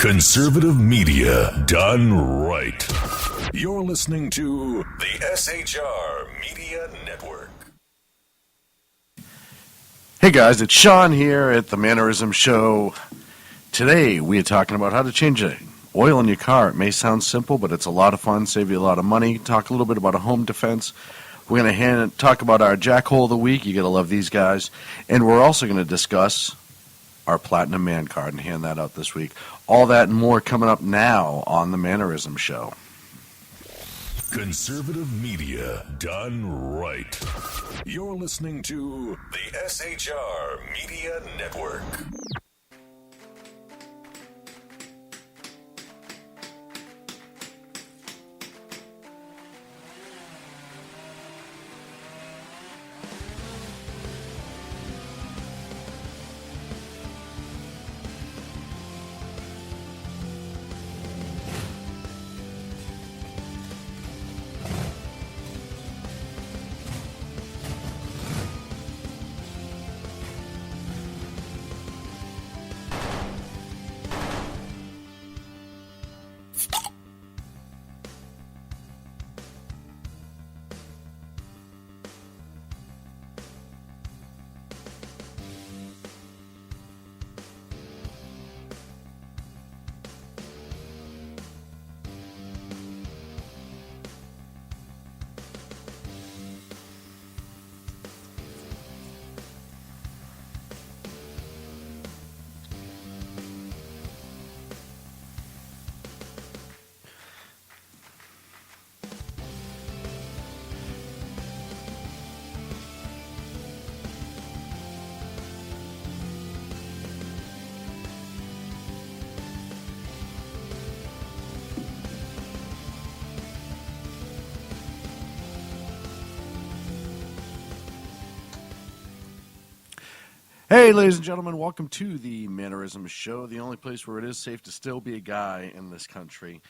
Conservative media done right. You're listening to the SHR Media Network. Hey guys, it's Shaun here at the Mannerisms show. Today we are talking about how to change the oil in your car. It may sound simple, but it's a lot of fun, save you a lot of money. Talk a little bit about a home defense. We're going to talk about our Jackhole of the week. You're going to love these guys. And we're also going to discuss our Platinum Man card and hand that out this week. All that and more coming up now on the Mannerisms show. Conservative media done right. You're listening to the SHR Media Network. Hey, ladies and gentlemen, welcome to the Mannerisms show, the only place where it is safe to still be a guy in this country,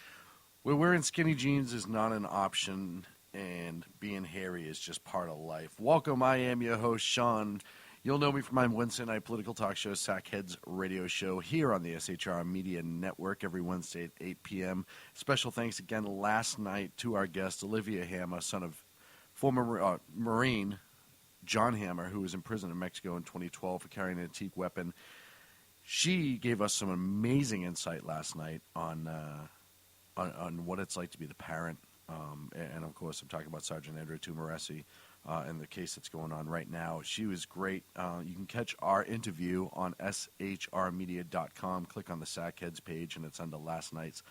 where wearing skinny jeans is not an option and being hairy is just part of life. Welcome, I am your host, Shaun. You'll know me from my Wednesday night political talk show, Sackheads Radio Show, here on the SHR Media Network every Wednesday at 8 p.m. Special thanks again last night to our guest, Olivia Hammer, son of former Marine John Hammer, who was in prison in Mexico in 2012 for carrying an antique weapon. She gave us some amazing insight last night on what it's like to be the parent. And of course, I'm talking about Sergeant Andrea Tumaresi and the case that's going on right now. She was great. You can catch our interview on shrmedia.com. Click on the Sackheads page, and it's under last night's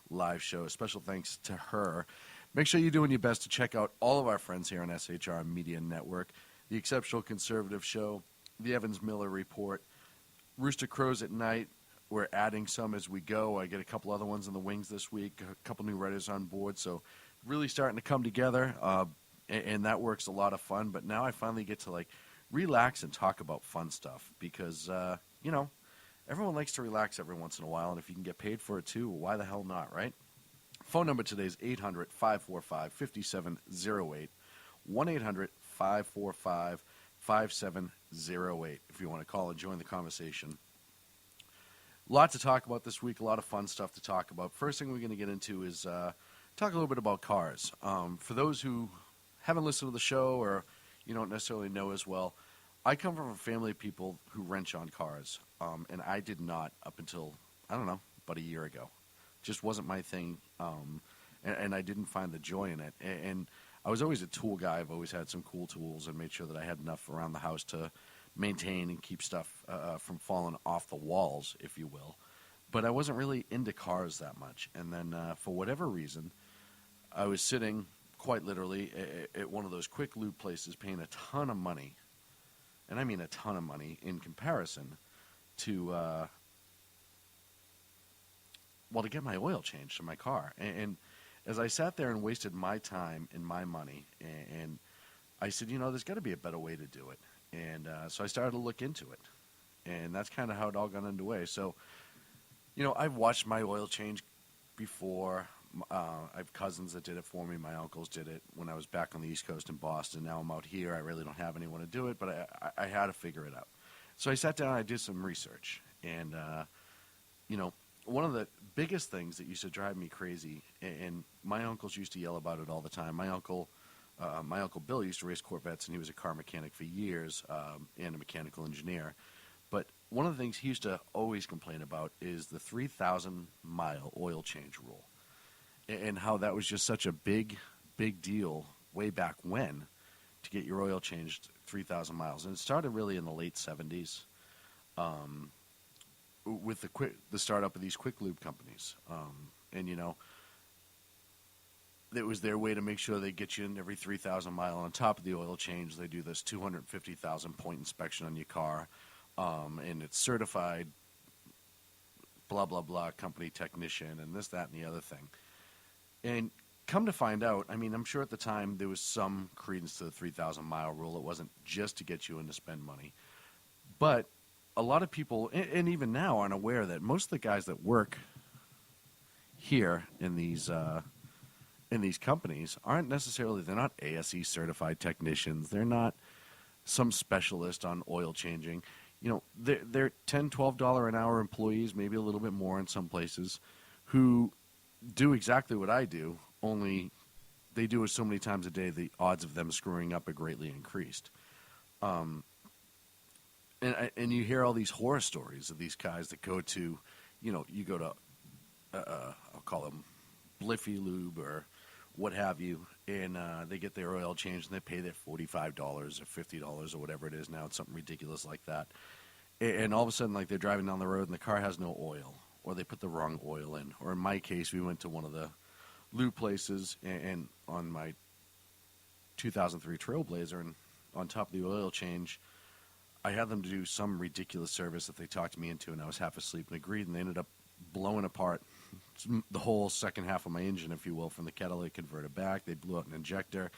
live show. Special thanks to her. Make sure you're doing your best to check out all of our friends here on SHR Media Network. The Exceptional Conservative Show, the Evans Miller Report, Rooster Crows at Night. We're adding some as we go. I get a couple other ones in the wings this week, a couple new writers on board, so really starting to come together, and that works a lot of fun. But now I finally get to relax and talk about fun stuff because, everyone likes to relax every once in a while, and if you can get paid for it too, why the hell not, right? Phone number today is 800-545-5708, 1-800-545-5708 if you want to call and join the conversation. A lot to talk about this week, a lot of fun stuff to talk about. First thing we're going to get into is talk a little bit about cars. For those who haven't listened to the show or you don't necessarily know as well, I come from a family of people who wrench on cars, and I did not up until, about a year ago. Just wasn't my thing, and I didn't find the joy in it. And I was always a tool guy. I've always had some cool tools and made sure that I had enough around the house to maintain and keep stuff from falling off the walls, if you will. But I wasn't really into cars that much. And then for whatever reason, I was sitting quite literally at one of those quick lube places paying a ton of money, and I mean a ton of money in comparison to, to get my oil changed in my car. And as I sat there and wasted my time and my money, and I said, there's got to be a better way to do it. And so I started to look into it. And that's kind of how it all got underway. So, I've watched my oil change before. I have cousins that did it for me. My uncles did it when I was back on the East Coast in Boston. Now I'm out here. I really don't have anyone to do it, but I had to figure it out. So I sat down and I did some research. And, one of the biggest things that used to drive me crazy, and my uncles used to yell about it all the time. My uncle Bill used to race Corvettes, and he was a car mechanic for years, and a mechanical engineer. But one of the things he used to always complain about is the 3,000-mile oil change rule, and how that was just such a big deal way back when to get your oil changed 3,000 miles. And it started really in the late 70s with the startup of these quick lube companies. And, it was their way to make sure they get you in every 3,000 mile. On top of the oil change, they do this 250,000 point inspection on your car, and it's certified, blah, blah, blah, company technician, and this, that, and the other thing. And come to find out, I mean, I'm sure at the time there was some credence to the 3,000-mile rule. It wasn't just to get you in to spend money. But a lot of people, and even now, aren't aware that most of the guys that work here in these companies aren't necessarily, they're not ASE certified technicians. They're not some specialist on oil changing. They're $10, $12 an hour employees, maybe a little bit more in some places, who do exactly what I do, only they do it so many times a day, the odds of them screwing up are greatly increased. And you hear all these horror stories of these guys that go to, you go to, I'll call them Bliffy Lube or what have you, and they get their oil changed and they pay their $45 or $50 or whatever it is now. It's something ridiculous like that. And all of a sudden, like, they're driving down the road and the car has no oil, or they put the wrong oil in. Or in my case, we went to one of the lube places, and on my 2003 Trailblazer, and on top of the oil change, I had them to do some ridiculous service that they talked me into, and I was half asleep and agreed, and they ended up blowing apart the whole second half of my engine, if you will, from the catalytic converter back. They blew out an injector.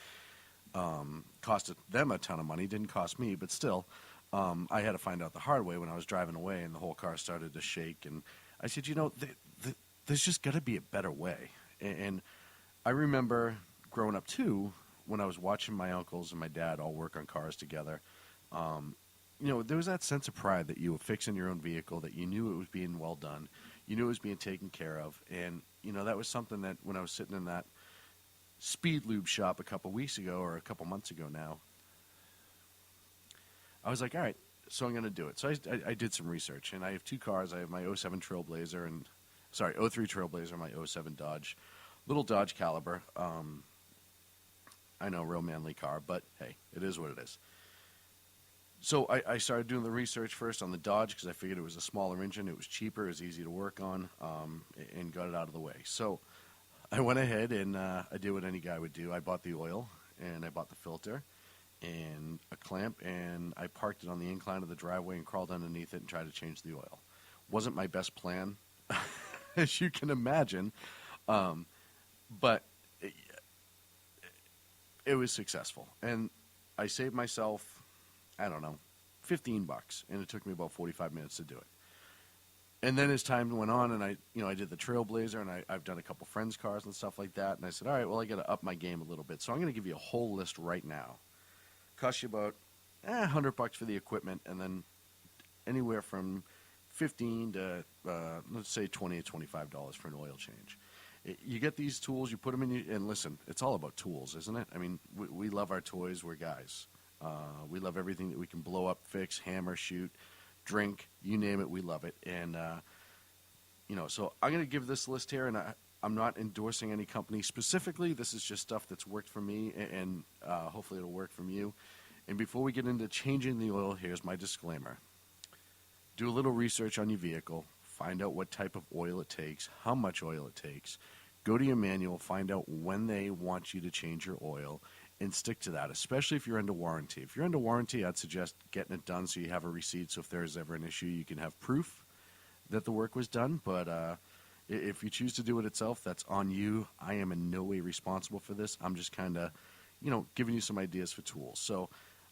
Costed them a ton of money. Didn't cost me, but still, I had to find out the hard way when I was driving away, and the whole car started to shake. And I said, there's just got to be a better way. And I remember growing up, too, when I was watching my uncles and my dad all work on cars together. There was that sense of pride that you were fixing your own vehicle, that you knew it was being well done. You knew it was being taken care of. And, that was something that when I was sitting in that speed lube shop a couple weeks ago, or a couple months ago now, I was like, all right, so I'm going to do it. So I did some research, and I have two cars. I have my 07 Trailblazer and, 03 Trailblazer, my 07 Dodge. Little Dodge Caliber. I know, real manly car, but hey, it is what it is. So I started doing the research first on the Dodge because I figured it was a smaller engine, it was cheaper, it was easy to work on, and got it out of the way. So I went ahead and I did what any guy would do. I bought the oil, and I bought the filter, and a clamp, and I parked it on the incline of the driveway and crawled underneath it and tried to change the oil. Wasn't my best plan, as you can imagine, but it was successful. And I saved myself, I don't know, $15, and it took me about 45 minutes to do it. And then as time went on, and I did the Trailblazer, and I've done a couple friends' cars and stuff like that, and I said, all right, well, I got to up my game a little bit. So I'm going to give you a whole list right now. Cost you about $100 for the equipment, and then anywhere from $15 to, let's say, $20 to $25 for an oil change. You get these tools, you put them in, and listen, it's all about tools, isn't it? I mean, we love our toys, we're guys. We love everything that we can blow up, fix, hammer, shoot, drink, you name it, we love it. And, so I'm going to give this list here, and I'm not endorsing any company specifically. This is just stuff that's worked for me, and hopefully it'll work from you. And before we get into changing the oil, here's my disclaimer. Do a little research on your vehicle. Find out what type of oil it takes, how much oil it takes. Go to your manual, find out when they want you to change your oil, and stick to that, especially if you're under warranty. If you're under warranty, I'd suggest getting it done so you have a receipt, so if there is ever an issue, you can have proof that the work was done. But if you choose to do it itself, that's on you. I am in no way responsible for this. I'm just kind of, giving you some ideas for tools. So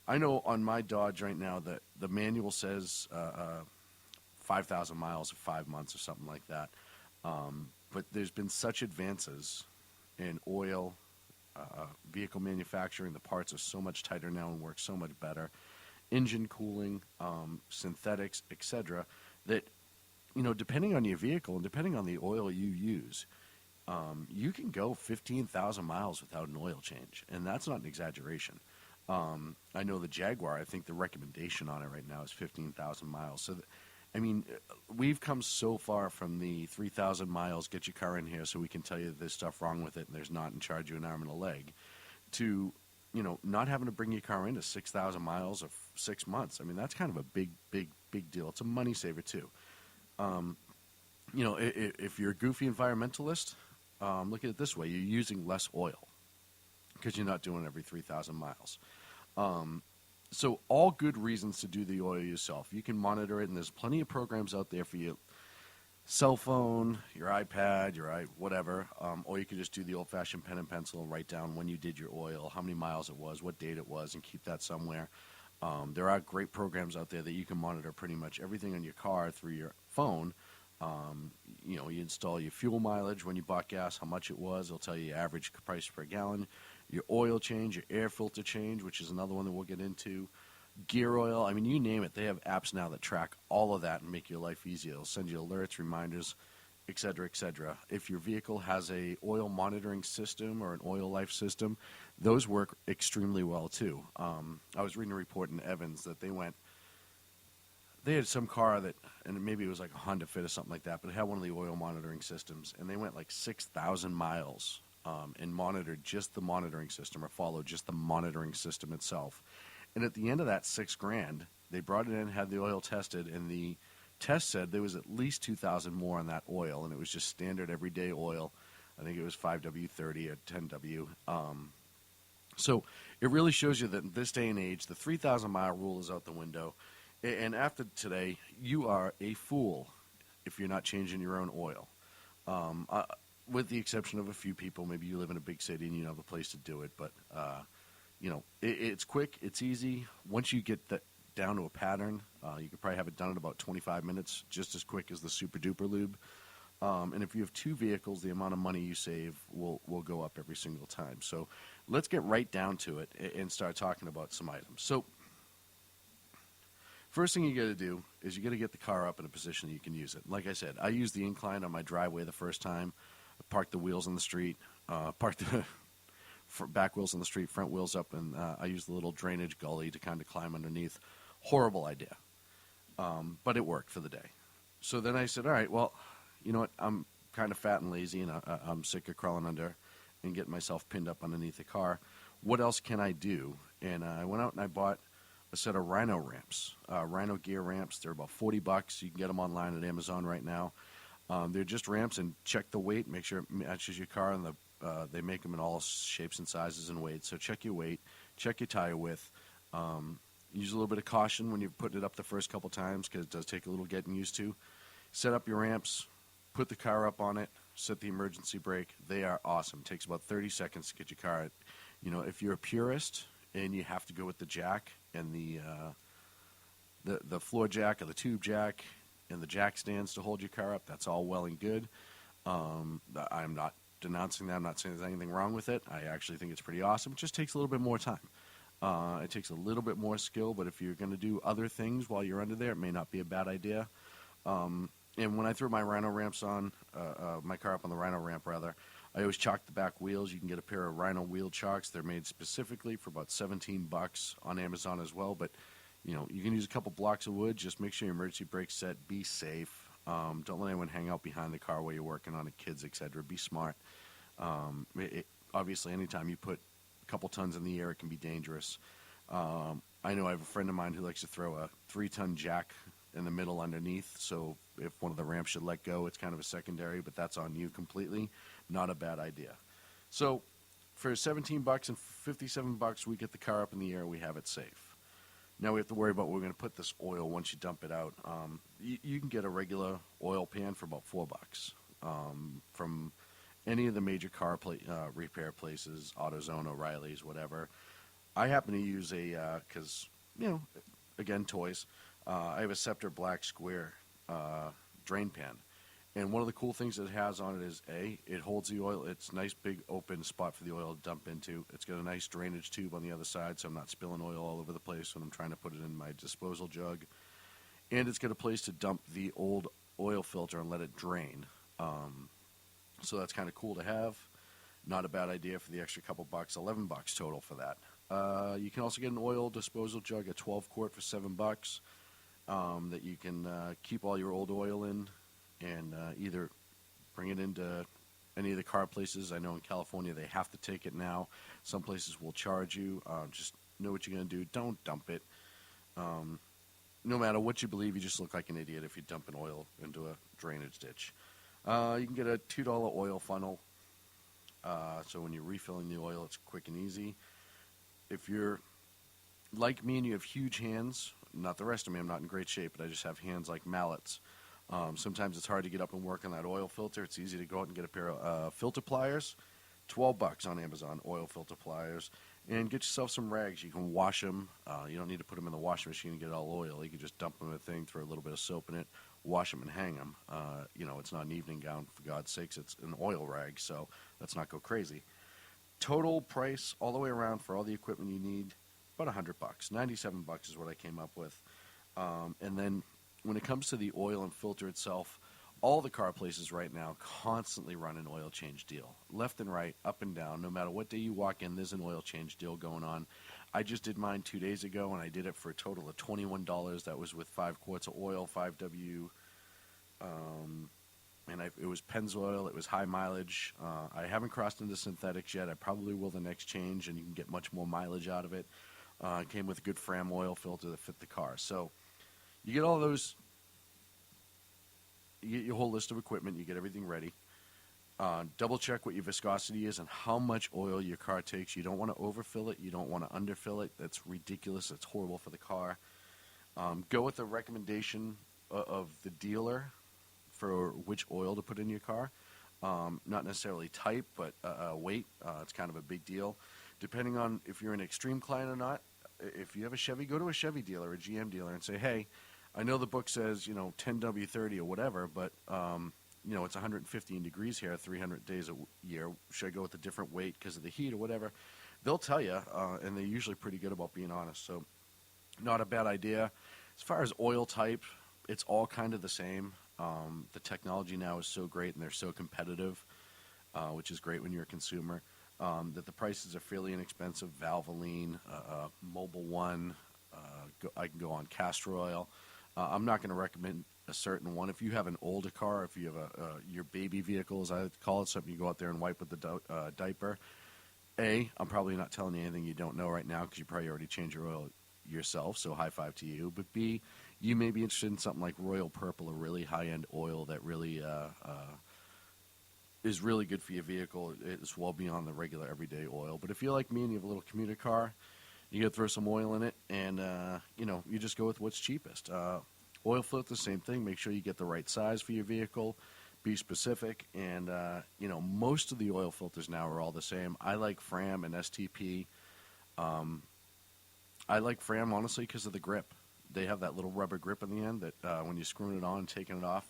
I know on my Dodge right now that the manual says 5,000 miles or 5 months or something like that. But there's been such advances in oil, vehicle manufacturing. The parts are so much tighter now and work so much better. Engine cooling, synthetics, etc., that depending on your vehicle and depending on the oil you use, you can go 15,000 miles without an oil change, and that's not an exaggeration. I know the Jaguar, I think the recommendation on it right now is 15,000 miles. So, we've come so far from the 3,000 miles, get your car in here so we can tell you there's stuff wrong with it and there's not, and charge you an arm and a leg, to, not having to bring your car into 6,000 miles of 6 months. That's kind of a big, big, big deal. It's a money saver, too. If you're a goofy environmentalist, look at it this way. You're using less oil because you're not doing it every 3,000 miles. So all good reasons to do the oil yourself. You can monitor it, and there's plenty of programs out there for your cell phone, your iPad, whatever, or you can just do the old-fashioned pen and pencil and write down when you did your oil, how many miles it was, what date it was, and keep that somewhere. There are great programs out there that you can monitor pretty much everything on your car through your phone. You install your fuel mileage when you bought gas, how much it was. It'll tell you your average price per gallon, your oil change, your air filter change, which is another one that we'll get into, gear oil. You name it. They have apps now that track all of that and make your life easier. It'll send you alerts, reminders, et cetera, et cetera. If your vehicle has a oil monitoring system or an oil life system, those work extremely well too. I was reading a report in Evans that they had some car that, and maybe it was like a Honda Fit or something like that, but it had one of the oil monitoring systems, and they went like 6,000 miles and monitored just the monitoring system, or followed just the monitoring system itself. And at the end of that $6,000, they brought it in, had the oil tested, and the test said there was at least 2,000 more on that oil, and it was just standard everyday oil. I think it was 5W30 or 10W. So it really shows you that in this day and age, the 3,000-mile rule is out the window. And after today, you are a fool if you're not changing your own oil. With the exception of a few people, maybe you live in a big city and you don't have a place to do it. But, it's quick, it's easy. Once you get that down to a pattern, you could probably have it done in about 25 minutes, just as quick as the Super Duper Lube. And if you have two vehicles, the amount of money you save will go up every single time. So let's get right down to it and start talking about some items. So first thing you got to do is you got to get the car up in a position that you can use it. Like I said, I used the incline on my driveway the first time. I parked the wheels on the street, parked the back wheels on the street, front wheels up, and I used the little drainage gully to kind of climb underneath. Horrible idea, but it worked for the day. So then I said, all right, well, you know what? I'm kind of fat and lazy, and I'm sick of crawling under and getting myself pinned up underneath the car. What else can I do? And I went out and I bought a set of Rhino ramps, Rhino gear ramps. They're about $40. You can get them online at Amazon right now. They're just ramps, and check the weight, make sure it matches your car, and they make them in all shapes and sizes and weights. So check your weight, check your tire width. Use a little bit of caution when you're putting it up the first couple times, because it does take a little getting used to. Set up your ramps, put the car up on it, set the emergency brake. They are awesome. It takes about 30 seconds to get your car. If you're a purist and you have to go with the jack and the floor jack or the tube jack and the jack stands to hold your car up, that's all well and good. I'm not denouncing that. I'm not saying there's anything wrong with it. I actually think it's pretty awesome. It just takes a little bit more time. It takes a little bit more skill, but if you're going to do other things while you're under there, it may not be a bad idea. And when I threw my Rhino ramps on, my car up on the Rhino ramp, rather, I always chalk the back wheels. You can get a pair of Rhino wheel chocks. They're made specifically for about $17 on Amazon as well. But, you can use a couple blocks of wood. Just make sure your emergency brake's set. Be safe. Don't let anyone hang out behind the car while you're working on it, kids, etc. Be smart. Obviously, anytime you put a couple tons in the air, it can be dangerous. I know I have a friend of mine who likes to throw a 3-ton jack in the middle underneath, so if one of the ramps should let go, it's kind of a secondary, but that's on you completely. Not a bad idea. So for $17 and $57, we get the car up in the air, we have it safe. Now we have to worry about where we're going to put this oil once you dump it out. You can get a regular oil pan for about $4 from any of the major car repair places, AutoZone, O'Reilly's, whatever. I happen to use because, again, toys. I have a Scepter black square drain pan. And one of the cool things that it has on it is, it holds the oil. It's a nice big open spot for the oil to dump into. It's got a nice drainage tube on the other side, so I'm not spilling oil all over the place when I'm trying to put it in my disposal jug. And it's got a place to dump the old oil filter and let it drain. So that's kind of cool to have. Not a bad idea for the extra couple bucks. $11 total for that. You can also get an oil disposal jug, a 12 quart for $7, that you can keep all your old oil in, and either bring it into any of the car places. I know in California they have to take it now. Some places will charge you. Just know what you're going to do. Don't dump it. No matter what you believe, you just look like an idiot if you dump an oil into a drainage ditch. You can get a $2 oil funnel. So when you're refilling the oil, it's quick and easy. If you're like me and you have huge hands, not the rest of me, I'm not in great shape, but I just have hands like mallets. Sometimes it's hard to get up and work on that oil filter. It's easy to go out and get a pair of filter pliers. $12 on Amazon, oil filter pliers. And get yourself some rags. You can wash them. You don't need to put them in the washing machine and get all oil. You can just dump them in a thing, throw a little bit of soap in it, wash them and hang them. It's not an evening gown, for God's sakes. It's an oil rag, so let's not go crazy. Total price all the way around for all the equipment you need, about $100. $97 is what I came up with. And then when it comes to the oil and filter itself, all the car places right now constantly run an oil change deal. Left and right, up and down. No matter what day you walk in, there's an oil change deal going on. I just did mine 2 days ago, and I did it for a total of $21. That was with 5 quarts of oil, 5W, it was Pennzoil. It was high mileage. I haven't crossed into synthetics yet. I probably will the next change, and you can get much more mileage out of it. It came with a good Fram oil filter that fit the car. So you get all those. You get your whole list of equipment. You get everything ready. Double check what your viscosity is and how much oil your car takes. You don't want to overfill it. You don't want to underfill it. That's ridiculous. That's horrible for the car. Go with the recommendation of the dealer for which oil to put in your car. Not necessarily type, but weight. It's kind of a big deal. Depending on if you're an extreme client or not, if you have a Chevy, go to a Chevy dealer or a GM dealer and say, hey, I know the book says, 10W30 or whatever, but, it's 115 degrees here, 300 days a year. Should I go with a different weight because of the heat or whatever? They'll tell you, and they're usually pretty good about being honest. So not a bad idea. As far as oil type, it's all kind of the same. The technology now is so great and they're so competitive, which is great when you're a consumer, that the prices are fairly inexpensive. Valvoline, Mobil 1, I can go on castor oil. I'm not going to recommend a certain one. If you have an older car, if you have your baby vehicle, as I call it, something you go out there and wipe with the diaper, I'm probably not telling you anything you don't know right now because you probably already changed your oil yourself, so high five to you. But B, you may be interested in something like Royal Purple, a really high-end oil that really is really good for your vehicle. It's well beyond the regular everyday oil. But if you're like me and you have a little commuter car, you got to throw some oil in it, and, you just go with what's cheapest. Oil filter, same thing. Make sure you get the right size for your vehicle. Be specific. And, most of the oil filters now are all the same. I like Fram and STP. I like Fram, honestly, because of the grip. They have that little rubber grip in the end that when you're screwing it on and taking it off,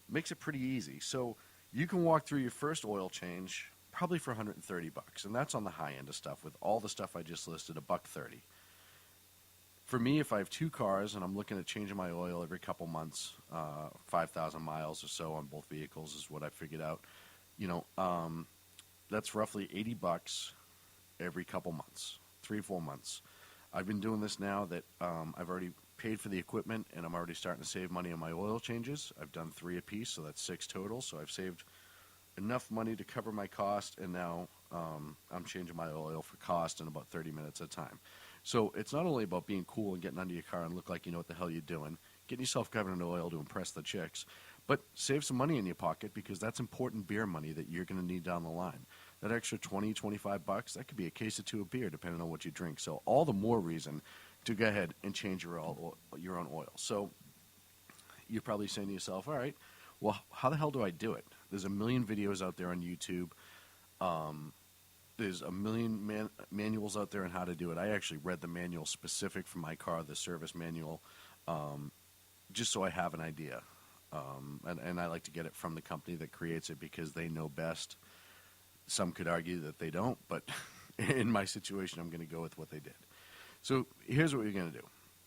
makes it pretty easy. So you can walk through your first oil change probably for $130, and that's on the high end of stuff. With all the stuff I just listed, $130. For me, if I have 2 cars and I'm looking at changing my oil every couple months, 5,000 miles or so on both vehicles is what I figured out. That's roughly $80 every couple months, 3-4 months. I've been doing this now that I've already paid for the equipment and I'm already starting to save money on my oil changes. I've done 3 apiece, so that's 6 total. So I've saved enough money to cover my cost, and now I'm changing my oil for cost in about 30 minutes at a time. So it's not only about being cool and getting under your car and look like you know what the hell you're doing, getting yourself covered in oil to impress the chicks, but save some money in your pocket because that's important beer money that you're going to need down the line. That extra $20, $25, that could be a case or 2 of beer depending on what you drink. So all the more reason to go ahead and change your own oil. So you're probably saying to yourself, all right, well, how the hell do I do it? There's a million videos out there on YouTube. There's a million manuals out there on how to do it. I actually read the manual specific for my car, the service manual, just so I have an idea. And I like to get it from the company that creates it because they know best. Some could argue that they don't, but in my situation, I'm going to go with what they did. So here's what you're going to do.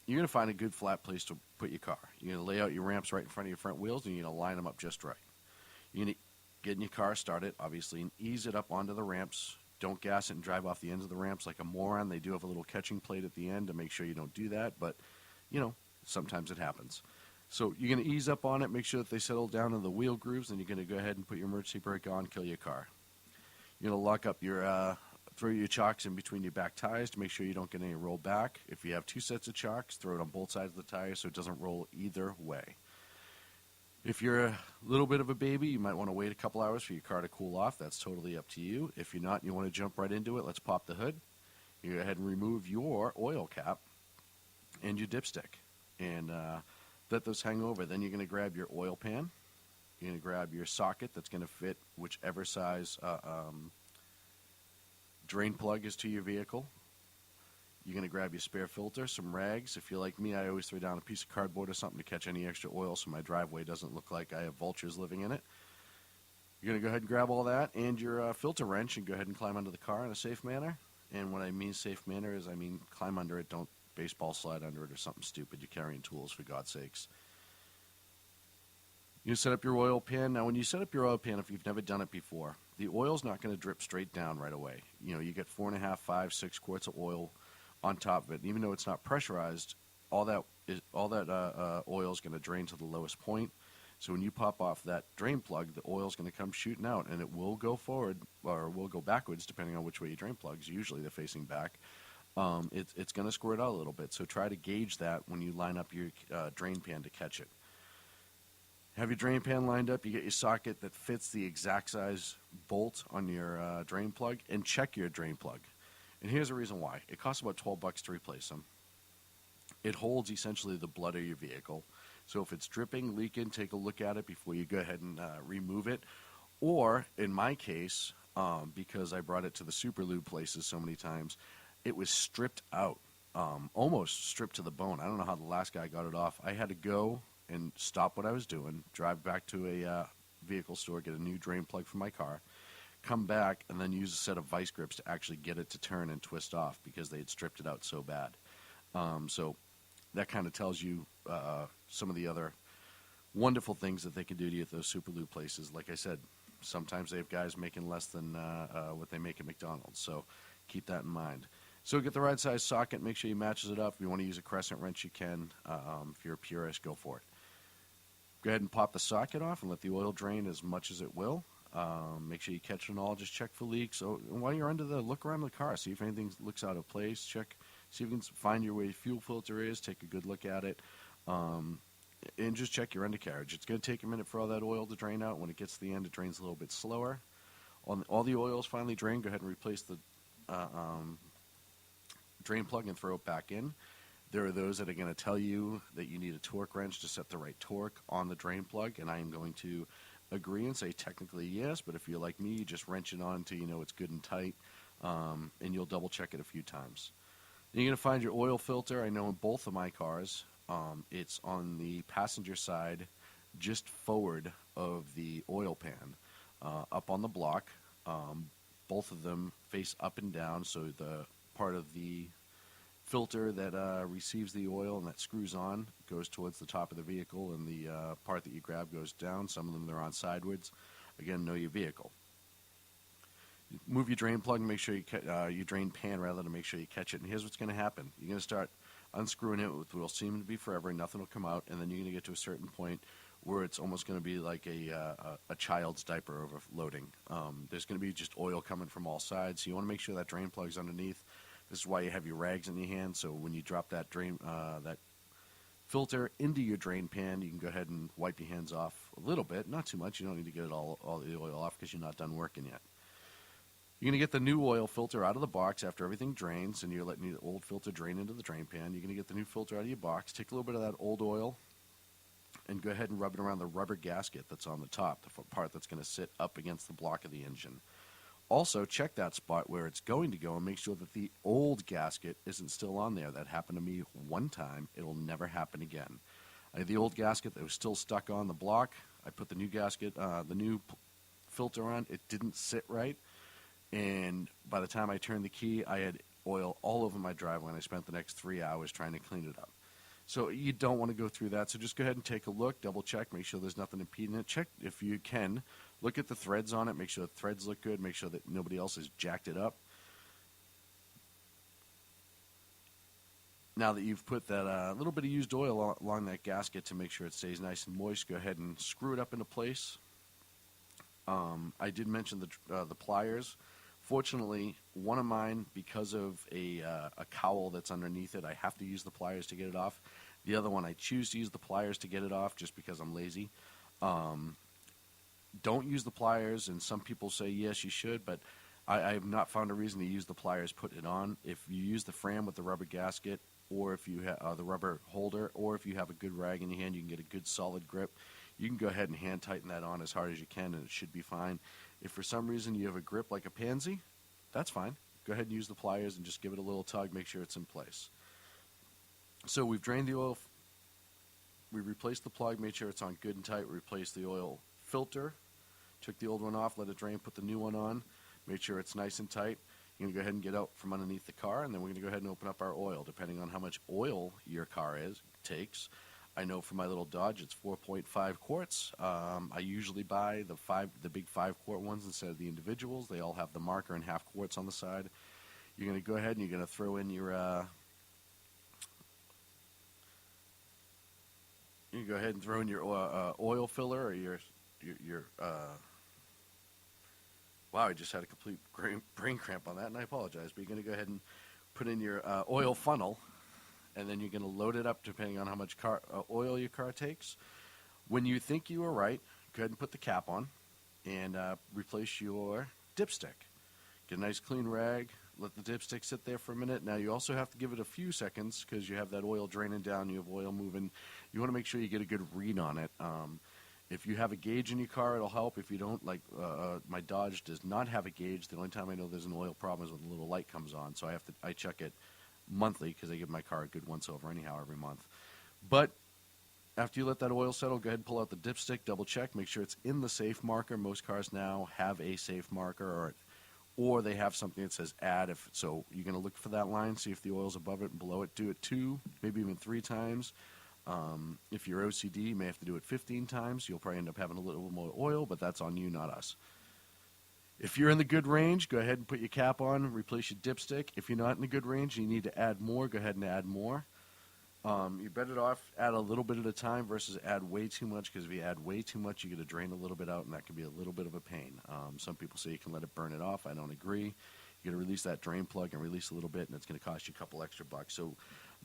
you're going to find a good flat place to put your car. You're going to lay out your ramps right in front of your front wheels, and you're going to line them up just right. You're going to get in your car started, obviously, and ease it up onto the ramps. Don't gas it and drive off the ends of the ramps like a moron. They do have a little catching plate at the end to make sure you don't do that, but, sometimes it happens. So you're going to ease up on it, make sure that they settle down in the wheel grooves, and you're going to go ahead and put your emergency brake on, kill your car. You're going to lock up throw your chocks in between your back tires to make sure you don't get any roll back. If you have 2 sets of chocks, throw it on both sides of the tire so it doesn't roll either way. If you're a little bit of a baby, you might want to wait a couple hours for your car to cool off. That's totally up to you. If you're not and you want to jump right into it, let's pop the hood. You go ahead and remove your oil cap and your dipstick and let those hang over. Then you're going to grab your oil pan. You're going to grab your socket that's going to fit whichever size drain plug is to your vehicle. You're going to grab your spare filter, some rags. If you're like me, I always throw down a piece of cardboard or something to catch any extra oil so my driveway doesn't look like I have vultures living in it. You're going to go ahead and grab all that and your filter wrench and go ahead and climb under the car in a safe manner. And what I mean safe manner is I mean climb under it, don't baseball slide under it or something stupid. You're carrying tools, for God's sakes. You set up your oil pan. Now, when you set up your oil pan, if you've never done it before, the oil's not going to drip straight down right away. You get 4.5, 5, 6 quarts of oil on top of it. And even though it's not pressurized, all that oil is going to drain to the lowest point. So when you pop off that drain plug, the oil is going to come shooting out, and it will go forward or will go backwards depending on which way your drain plugs. Usually they're facing back. It's going to squirt out a little bit. So try to gauge that when you line up your drain pan to catch it. Have your drain pan lined up. You get your socket that fits the exact size bolt on your drain plug, and check your drain plug. And here's the reason why. It costs about $12 to replace them. It holds essentially the blood of your vehicle. So if it's dripping, leaking, take a look at it before you go ahead and remove it. Or, in my case, because I brought it to the super lube places so many times, it was stripped out, almost stripped to the bone. I don't know how the last guy got it off. I had to go and stop what I was doing, drive back to a vehicle store, get a new drain plug for my car, come back, and then use a set of vice grips to actually get it to turn and twist off because they had stripped it out so bad. So that kind of tells you some of the other wonderful things that they can do to you at those super lube places. Like I said, sometimes they have guys making less than what they make at McDonald's, so keep that in mind. So get the right size socket, make sure you matches it up. If you want to use a crescent wrench, you can. If you're a purist, go for it. Go ahead and pop the socket off and let the oil drain as much as it will. Make sure you catch it all. Just check for leaks. So while you're under look around the car. See if anything looks out of place. Check. See if you can find your where your fuel filter is. Take a good look at it. And just check your undercarriage. It's going to take a minute for all that oil to drain out. When it gets to the end, it drains a little bit slower. All the oil is finally drained. Go ahead and replace the drain plug and throw it back in. There are those that are going to tell you that you need a torque wrench to set the right torque on the drain plug, and I am going to agree and say technically yes, but if you're like me, you just wrench it on until you know it's good and tight, and you'll double check it a few times. Then you're going to find your oil filter. I know in both of my cars, it's on the passenger side just forward of the oil pan, up on the block. Both of them face up and down, so the part of the filter that receives the oil and that screws on goes towards the top of the vehicle, and the part that you grab goes down. Some of them they're on sideways. Again, know your vehicle. Move your drain plug and make sure you drain pan rather to make sure you catch it. And here's what's going to happen: you're going to start unscrewing it with what will seem to be forever, and nothing will come out, and then you're going to get to a certain point where it's almost going to be like a child's diaper overloading. There's going to be just oil coming from all sides, so you want to make sure that drain plug's underneath. This is why you have your rags in your hand, so when you drop that that filter into your drain pan, you can go ahead and wipe your hands off a little bit, not too much. You don't need to get all the oil off because you're not done working yet. You're going to get the new oil filter out of the box after everything drains, and you're letting the old filter drain into the drain pan. You're going to get the new filter out of your box, take a little bit of that old oil, and go ahead and rub it around the rubber gasket that's on the top, the part that's going to sit up against the block of the engine. Also, check that spot where it's going to go and make sure that the old gasket isn't still on there. That happened to me one time. It'll never happen again. I had the old gasket that was still stuck on the block. I put the new gasket, the new filter on. It didn't sit right. And by the time I turned the key, I had oil all over my driveway, and I spent the next 3 hours trying to clean it up. So you don't want to go through that. So just go ahead and take a look, double check, make sure there's nothing impeding it. Check if you can. Look at the threads on it, make sure the threads look good, make sure that nobody else has jacked it up. Now that you've put that little bit of used oil along that gasket to make sure it stays nice and moist, go ahead and screw it up into place. I did mention the pliers. Fortunately, one of mine, because of a cowl that's underneath it, I have to use the pliers to get it off. The other one, I choose to use the pliers to get it off just because I'm lazy. Don't use the pliers, and some people say, yes, you should, but I have not found a reason to use the pliers putting it on. If you use the frame with the rubber gasket, or if you have the rubber holder, or if you have a good rag in your hand, you can get a good solid grip. You can go ahead and hand tighten that on as hard as you can, and it should be fine. If for some reason you have a grip like a pansy, that's fine. Go ahead and use the pliers and just give it a little tug, make sure it's in place. So we've drained the oil. We replaced the plug, made sure it's on good and tight. We replaced the oil filter, took the old one off, let it drain, put the new one on, made sure it's nice and tight. You're going to go ahead and get out from underneath the car, and then we're going to go ahead and open up our oil, depending on how much oil your car takes. I know for my little Dodge, it's 4.5 quarts. I usually buy the big 5-quart ones instead of the individuals. They all have the marker and half quarts on the side. You're going to go ahead and you're going to throw in your oil filler or your wow, I just had a complete brain cramp on that, and I apologize. But you're going to go ahead and put in your oil funnel, and then you're going to load it up depending on how much oil your car takes. When you think you are right, go ahead and put the cap on and replace your dipstick. Get a nice clean rag, let the dipstick sit there for a minute. Now you also have to give it a few seconds because you have that oil draining down, you have oil moving. You want to make sure you get a good read on it. If you have a gauge in your car, it'll help. If you don't, like my Dodge does not have a gauge. The only time I know there's an oil problem is when the little light comes on. So I check it monthly because I give my car a good once over anyhow every month. But after you let that oil settle, go ahead and pull out the dipstick, double check, make sure it's in the safe marker. Most cars now have a safe marker, or they have something that says add. So you're going to look for that line, see if the oil's above it and below it. Do it 2, maybe even 3 times. If you're OCD, you may have to do it 15 times. You'll probably end up having a little more oil, but that's on you, not us. If you're in the good range, go ahead and put your cap on, replace your dipstick. If you're not in the good range and you need to add more, go ahead and add more. You're better off add a little bit at a time versus add way too much, because if you add way too much, you get to drain a little bit out, and that can be a little bit of a pain. Some people say you can let it burn it off. I don't agree. You got to release that drain plug and release a little bit, and it's going to cost you a couple extra bucks. So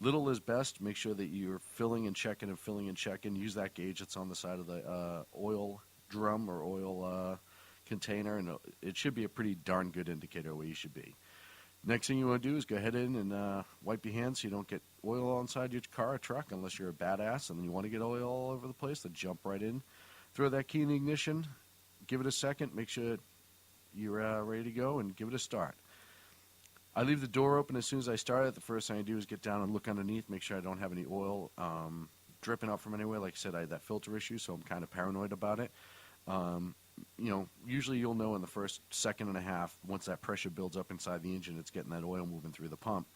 little is best. Make sure that you're filling and checking and filling and checking. Use that gauge that's on the side of the oil drum or oil container, and it should be a pretty darn good indicator where you should be. Next thing you want to do is go ahead in and wipe your hands so you don't get oil all inside your car or truck, unless you're a badass and you want to get oil all over the place. Then jump right in. Throw that key in the ignition. Give it a second. Make sure you're ready to go and give it a start. I leave the door open as soon as I start it. The first thing I do is get down and look underneath, make sure I don't have any oil dripping out from anywhere. Like I said, I had that filter issue, so I'm kind of paranoid about it. Usually you'll know in the first second and a half, once that pressure builds up inside the engine, it's getting that oil moving through the pump.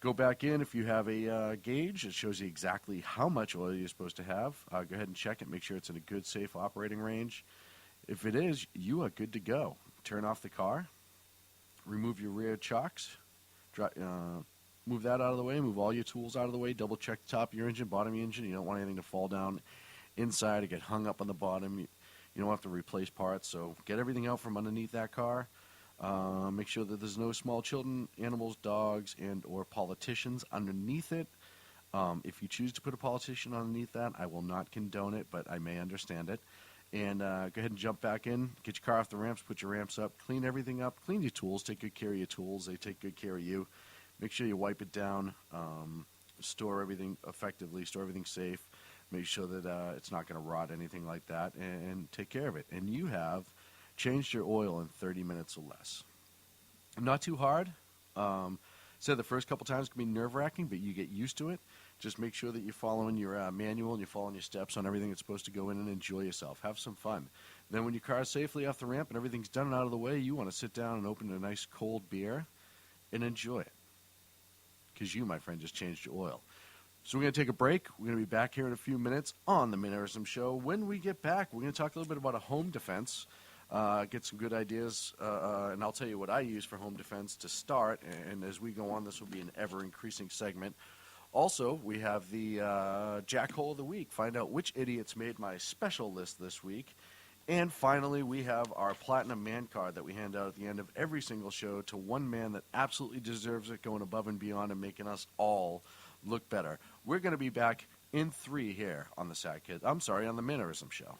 Go back in. If you have a gauge, it shows you exactly how much oil you're supposed to have. Go ahead and check it. Make sure it's in a good, safe operating range. If it is, you are good to go. Turn off the car. Remove your rear chocks. Move that out of the way. Move all your tools out of the way. Double check the top of your engine, bottom of your engine. You don't want anything to fall down inside or get hung up on the bottom. You don't have to replace parts. So get everything out from underneath that car. Make sure that there's no small children, animals, dogs, and or politicians underneath it. If you choose to put a politician underneath that, I will not condone it, but I may understand it. And go ahead and jump back in, get your car off the ramps, put your ramps up, clean everything up, clean your tools, take good care of your tools, they take good care of you. Make sure you wipe it down, store everything effectively, store everything safe, make sure that it's not going to rot, anything like that, and take care of it. And you have changed your oil in 30 minutes or less. Not too hard. The first couple times can be nerve-wracking, but you get used to it. Just make sure that you're following your manual and you're following your steps on everything that's supposed to go in, and enjoy yourself. Have some fun. Then when your car is safely off the ramp and everything's done and out of the way, you want to sit down and open a nice cold beer and enjoy it. Because you, my friend, just changed your oil. So we're going to take a break. We're going to be back here in a few minutes on the Mannerisms Show. When we get back, we're going to talk a little bit about a home defense, get some good ideas, and I'll tell you what I use for home defense to start. And as we go on, this will be an ever-increasing segment. Also, we have the Jackhole of the Week. Find out which idiots made my special list this week. And finally, we have our Platinum Man card that we hand out at the end of every single show to one man that absolutely deserves it, going above and beyond and making us all look better. We're going to be back in 3 here on the on the Mannerisms Show.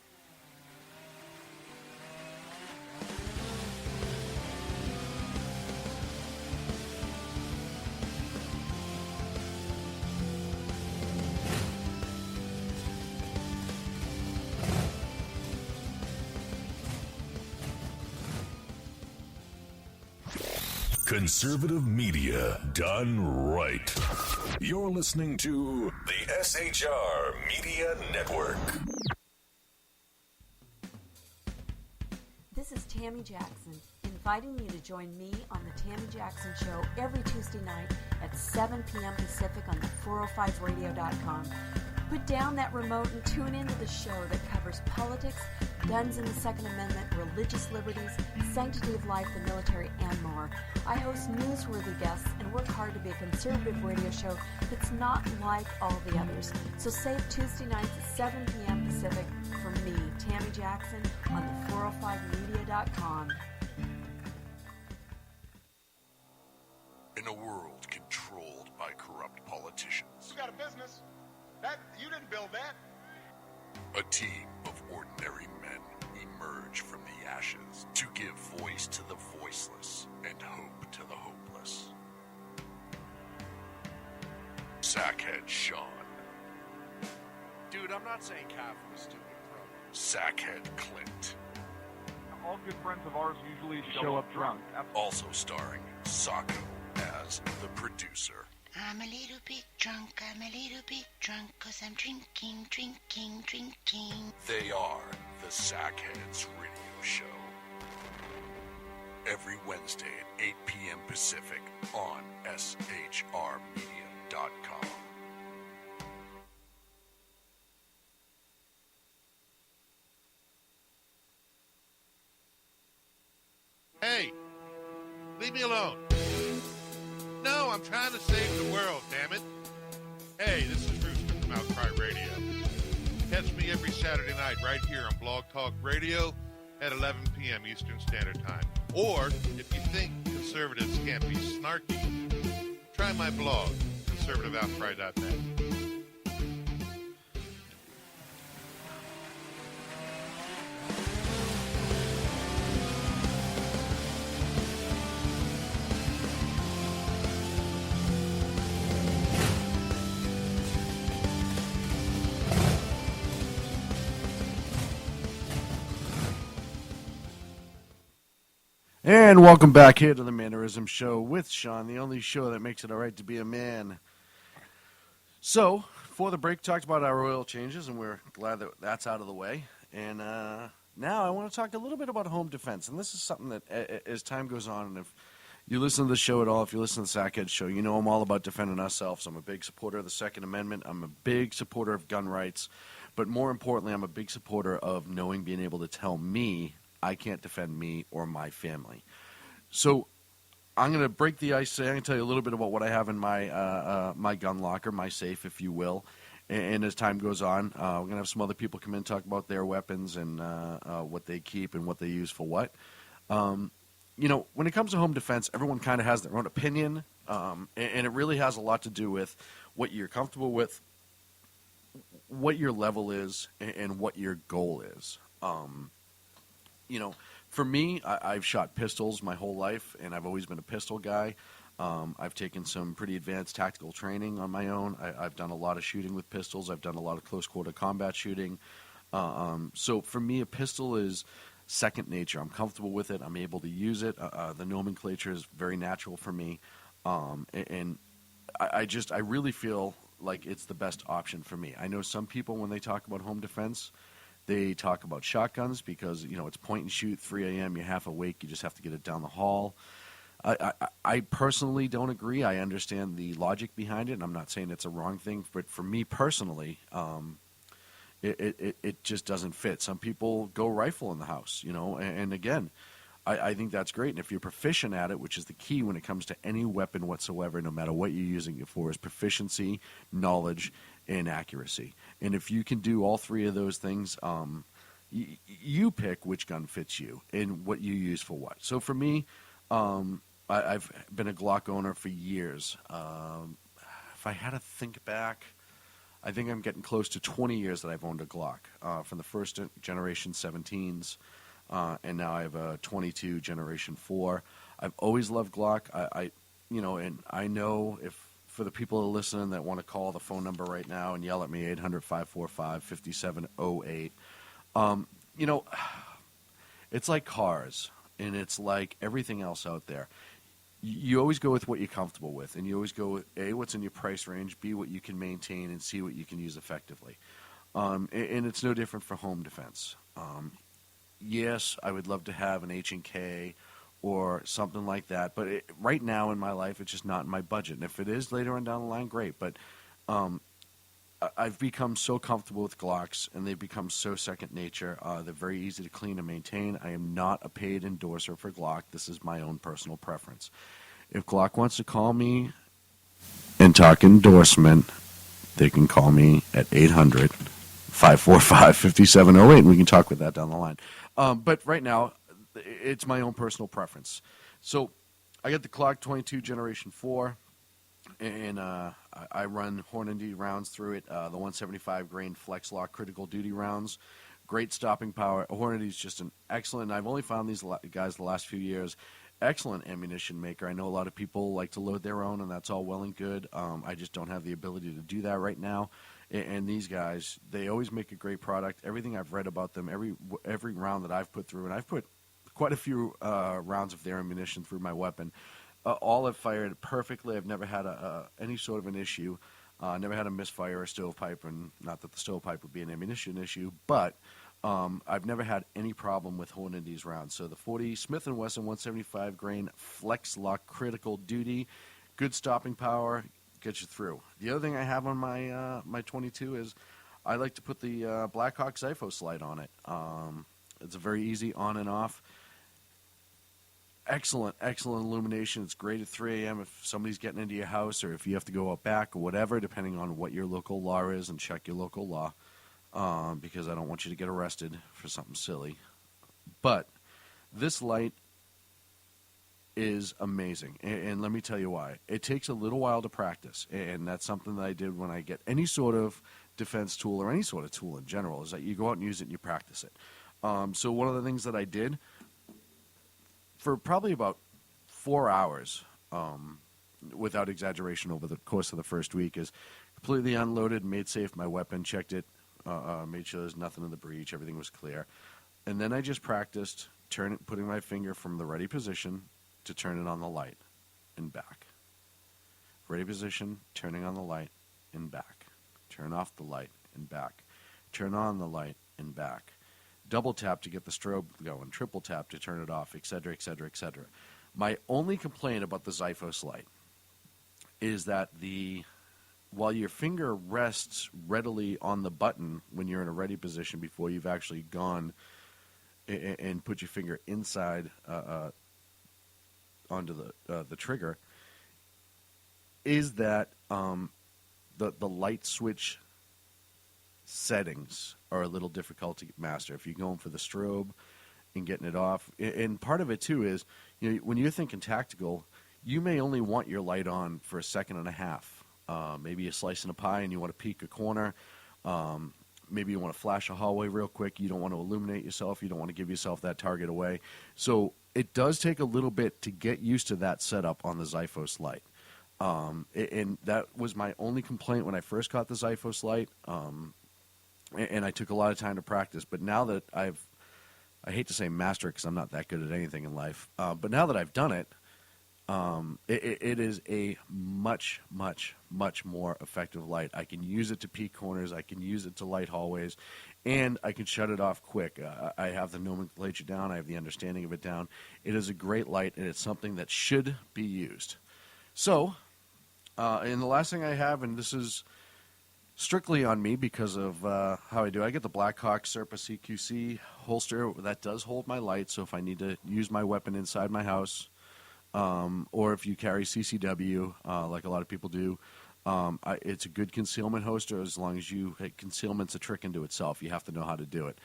Conservative media done right. You're listening to the SHR Media Network. This is Tammy Jackson, inviting you to join me on the Tammy Jackson Show every Tuesday night at 7 p.m. Pacific on the 405radio.com. Put down that remote and tune into the show that covers politics, guns and the Second Amendment, religious liberties, sanctity of life, the military, and more. I host newsworthy guests and work hard to be a conservative radio show that's not like all the others. So save Tuesday nights at 7 p.m. Pacific for me, Tammy Jackson, on the 405media.com. In a world controlled by corrupt politicians, You got a business. You didn't build that. a team of ordinary men emerge from the ashes to give voice to the voiceless and hope to the hopeless. Sackhead Shaun, Dude, I'm not saying calf was stupid, bro. Sackhead Clint, All good friends of ours usually show up drunk. also starring Sacco as the producer. I'm a little bit drunk, 'cause I'm drinking. They are the Sackheads Radio Show. Every Wednesday at 8 p.m. Pacific on shrmedia.com. Hey, leave me alone. No, I'm trying to save the world, damn it. Hey, this is Rooster from Outcry Radio. Catch me every Saturday night right here on Blog Talk Radio at 11 p.m. Eastern Standard Time. Or, if you think conservatives can't be snarky, try my blog, conservativeoutcry.net. And welcome back here to the Mannerisms Show with Shaun, the only show that makes it all right to be a man. So, for the break, talked about our oil changes, and we're glad that that's out of the way. And now I want to talk a little bit about home defense. And this is something that, as time goes on, and if you listen to the show at all, if you listen to the Sackhead Show, you know I'm all about defending ourselves. I'm a big supporter of the Second Amendment. I'm a big supporter of gun rights. But more importantly, I'm a big supporter of being able to tell me I can't defend me or my family. So I'm going to break the ice. I'm going to tell you a little bit about what I have in my my gun locker, my safe, if you will. And as time goes on, we're going to have some other people come in and talk about their weapons and what they keep and what they use for what. When it comes to home defense, everyone kind of has their own opinion, and it really has a lot to do with what you're comfortable with, what your level is, and what your goal is. For me, I've shot pistols my whole life, and I've always been a pistol guy. I've taken some pretty advanced tactical training on my own. I've done a lot of shooting with pistols. I've done a lot of close-quarter combat shooting. So for me, a pistol is second nature. I'm comfortable with it. I'm able to use it. The nomenclature is very natural for me. And I really feel like it's the best option for me. I know some people, when they talk about home defense, they talk about shotguns because, it's point and shoot, 3 a.m., you're half awake, you just have to get it down the hall. I personally don't agree. I understand the logic behind it, and I'm not saying it's a wrong thing, but for me personally, it just doesn't fit. Some people go rifle in the house, and again, I think that's great. And if you're proficient at it, which is the key when it comes to any weapon whatsoever, no matter what you're using it for, is proficiency, knowledge, and accuracy. And if you can do all three of those things, you pick which gun fits you and what you use for what. So for me, I've been a Glock owner for years. If I had to think back, I think I'm getting close to 20 years that I've owned a Glock, from the first generation 17s, and now I have a 22 generation 4. I've always loved Glock. And I know if for the people that are listening that want to call the phone number right now and yell at me, 800-545-5708. It's like cars, and it's like everything else out there. You always go with what you're comfortable with, and you always go with A, what's in your price range, B, what you can maintain, and C, what you can use effectively. And it's no different for home defense. Yes, I would love to have an H&K or something like that, but right now in my life, it's just not in my budget. And if it is later on down the line, great. But I've become so comfortable with Glocks, and they've become so second nature. They're very easy to clean and maintain. I am not a paid endorser for Glock. This is my own personal preference. If Glock wants to call me and talk endorsement, they can call me at 800-545-5708, and we can talk with that down the line. But right now, it's my own personal preference. So I got the Glock 22 Generation 4. And I run Hornady rounds through it, the 175 grain Flex Lock critical duty rounds. Great stopping power. Hornady is just an excellent, I've only found these guys the last few years, excellent ammunition maker. I know a lot of people like to load their own, and that's all well and good. I just don't have the ability to do that right now. And these guys, they always make a great product. Everything I've read about them, every round that I've put through, and I've put quite a few rounds of their ammunition through my weapon, all have fired perfectly. I've never had any sort of an issue. Never had a misfire or stovepipe, and not that the stovepipe would be an ammunition issue, but I've never had any problem with Hornady's rounds. So the 40 Smith & Wesson 175 grain Flex Lock critical duty, good stopping power, gets you through. The other thing I have on my my 22 is I like to put the Blackhawk Zypho slide on it. It's a very easy on and off. Excellent illumination. It's great at 3 a.m. if somebody's getting into your house, or if you have to go out back or whatever, depending on what your local law is, and check your local law, because I don't want you to get arrested for something silly. But this light is amazing, and let me tell you why. It takes a little while to practice, and that's something that I did when I get any sort of defense tool or any sort of tool in general, is that you go out and use it and you practice it. So one of the things that I did for probably about 4 hours, without exaggeration, over the course of the first week, is completely unloaded, made safe my weapon, checked it, made sure there's nothing in the breech, everything was clear. And then I just practiced putting my finger from the ready position to turn it on the light and back. Ready position, turning on the light and back. Turn off the light and back. Turn on the light and back. Double tap to get the strobe going, triple tap to turn it off, etc., etc., etc. My only complaint about the Zyphos light is that while your finger rests readily on the button when you're in a ready position before you've actually gone and put your finger inside onto the trigger, is that the light switch settings are a little difficult to master if you're going for the strobe and getting it off. And part of it too is, when you're thinking tactical, you may only want your light on for a second and a half. Maybe you're slicing a pie and you want to peek a corner. Maybe you want to flash a hallway real quick. You don't want to illuminate yourself. You don't want to give yourself that target away. So it does take a little bit to get used to that setup on the Zyphos light. And that was my only complaint when I first got the Zyphos light. And I took a lot of time to practice. But now that I hate to say master it because I'm not that good at anything in life, but now that I've done it, it is a much, much, much more effective light. I can use it to peek corners. I can use it to light hallways. and I can shut it off quick. I have the nomenclature down. I have the understanding of it down. It is a great light, and it's something that should be used. So, and the last thing I have, and this is strictly on me because of how I do. I get the Blackhawk Serpa CQC holster that does hold my light, so if I need to use my weapon inside my house, or if you carry CCW, like a lot of people do, it's a good concealment holster as long as concealment's a trick into itself. You have to know how to do it.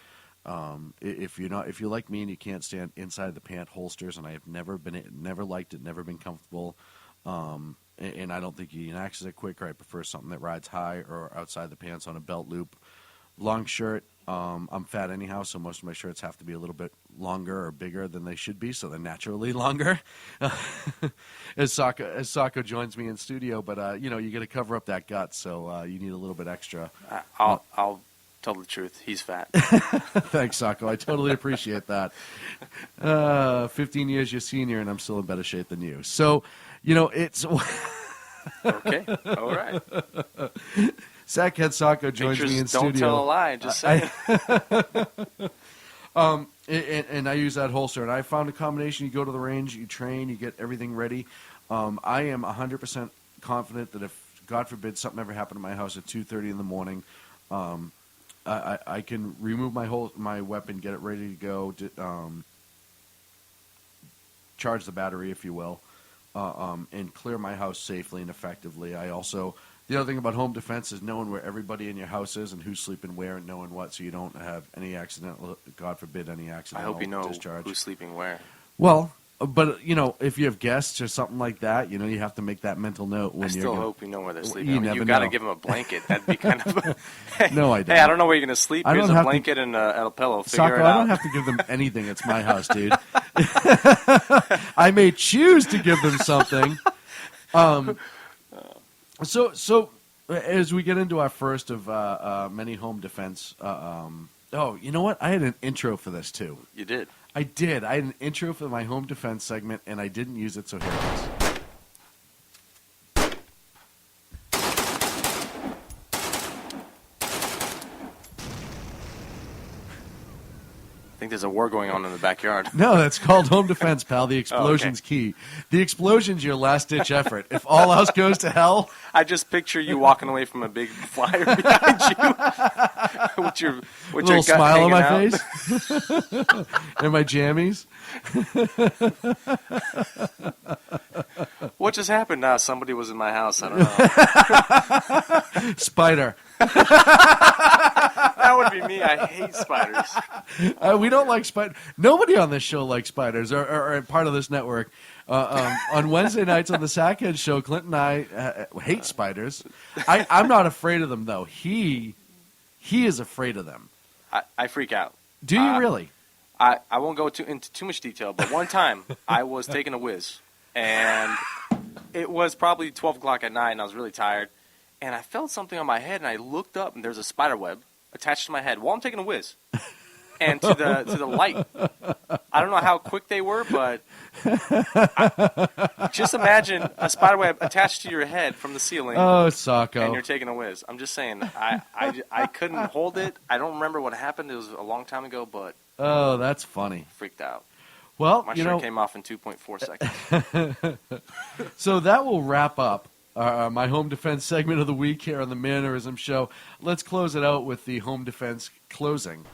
If you're like me and you can't stand inside the pant holsters, and I have never liked it, never been comfortable. And I don't think you can access it quicker. I prefer something that rides high or outside the pants on a belt loop. Long shirt. I'm fat anyhow, so most of my shirts have to be a little bit longer or bigger than they should be, so they're naturally longer. As Sacco joins me in studio, but you got to cover up that gut, so you need a little bit extra. I'll tell the truth. He's fat. Thanks, Sacco. I totally appreciate that. 15 years your senior, and I'm still in better shape than you. So. It's okay. All right. Sackhead Sacco joins Pictures me in don't studio. Tell a lie. Just saying. And I use that holster, and I found a combination. You go to the range, you train, you get everything ready. I am 100% confident that if, God forbid, something ever happened to my house at 2:30 in the morning, I can remove my weapon, get it ready to go, charge the battery, if you will. And clear my house safely and effectively. The other thing about home defense is knowing where everybody in your house is and who's sleeping where and knowing what, so you don't have any accidental, God forbid, any accidental I hope you know discharge. who's sleeping where. Well, but if you have guests or something like that, you have to make that mental note. I still hope you know where they're sleeping. You got to give them a blanket. That'd be kind of. No, I don't. Hey, I don't know where you're going to sleep. Here's a blanket and a pillow. Figure Sacco, it out. I don't have to give them anything. It's my house, dude. I may choose to give them something. So as we get into our first of many home defense, you know what? I had an intro for this too. You did. I did. I had an intro for my home defense segment, and I didn't use it, so here it is. I think there's a war going on in the backyard. No, that's called home defense, pal. The explosion's key. The explosion's your last-ditch effort. If all else goes to hell... I just picture you walking away from a big flyer behind you with your little gut smile on my out. face. And my jammies. What just happened? Somebody was in my house. I don't know. Spider. That would be me. I hate spiders. We don't like spiders. Nobody on this show likes spiders or part of this network. On Wednesday nights on the Sackhead Show, Clint and I hate spiders. I'm not afraid of them, though. He is afraid of them. I freak out. Do you really? I won't go into too much detail, but one time I was taking a whiz, and it was probably 12 o'clock at night, and I was really tired, and I felt something on my head, and I looked up, and there's a spider web attached to my head while I'm taking a whiz, and to the light. I don't know how quick they were, but just imagine a spider web attached to your head from the ceiling. Oh, Sacco. And you're taking a whiz. I'm just saying, I couldn't hold it. I don't remember what happened. It was a long time ago, but... Oh, that's funny. Freaked out. Well, my shirt came off in 2.4 seconds. So that will wrap up my home defense segment of the week here on the Mannerisms Show. Let's close it out with the home defense closing.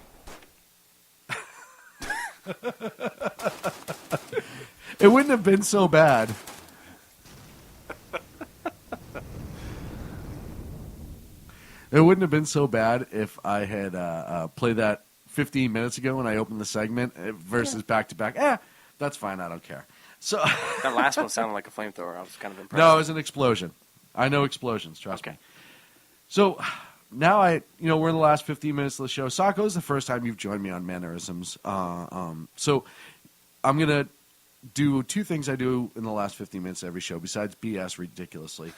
It wouldn't have been so bad. It wouldn't have been so bad if I had played that 15 minutes ago when I opened the segment versus back-to-back. That's fine. I don't care. So that last one sounded like a flamethrower. I was kind of impressed. No, it was an explosion. I know explosions. Trust me. So now we're in the last 15 minutes of the show. Sacco, is the first time you've joined me on Mannerisms. So I'm going to do two things I do in the last 15 minutes of every show besides BS ridiculously.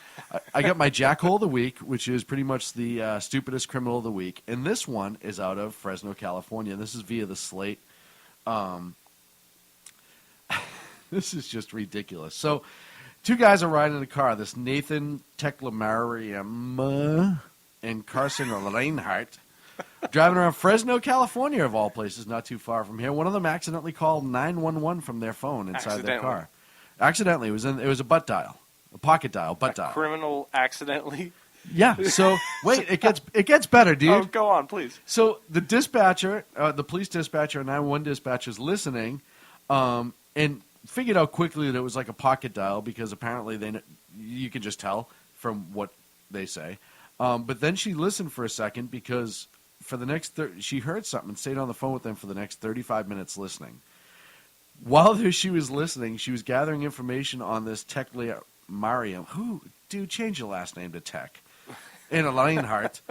I got my Jackhole of the week, which is pretty much the stupidest criminal of the week. And this one is out of Fresno, California. This is via the Slate. This is just ridiculous. So two guys are riding in a car. This Nathan Teklemariam and Carson Reinhardt driving around Fresno, California, of all places, not too far from here. One of them accidentally called 911 from their phone inside their car. Accidentally. It was a butt dial, a pocket dial, butt dial. Criminal accidentally. Yeah. So wait, it gets better, dude. Oh, go on, please. So the dispatcher, the police dispatcher, 911 dispatcher, is listening, and figured out quickly that it was like a pocket dial because apparently you can just tell from what they say. But then she listened for a second because for the next she heard something and stayed on the phone with them for the next 35 minutes listening. While she was listening, she was gathering information on this Tech Mariam. Dude, change your last name to Tech. In a Lionheart.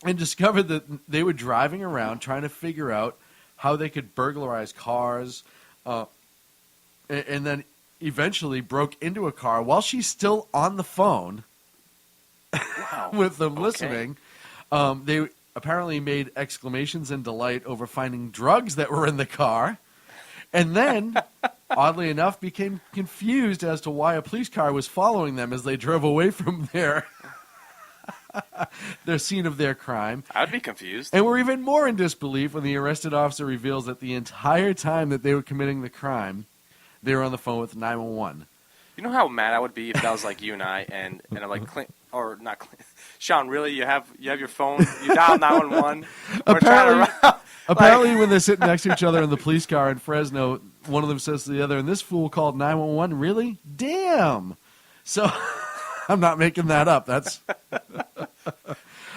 And discovered that they were driving around trying to figure out how they could burglarize cars, and then eventually broke into a car while she's still on the phone with them listening. They apparently made exclamations in delight over finding drugs that were in the car, and then, oddly enough, became confused as to why a police car was following them as they drove away from their scene of their crime. I'd be confused. And we're even more in disbelief when the arrested officer reveals that the entire time that they were committing the crime, they were on the phone with 911. You know how mad I would be if that was like you and I, and I'm like, Shaun, really? You have your phone? You dial 911? Apparently, when they're sitting next to each other in the police car in Fresno, one of them says to the other, and this fool called 911? Really? Damn. So, I'm not making that up. That's...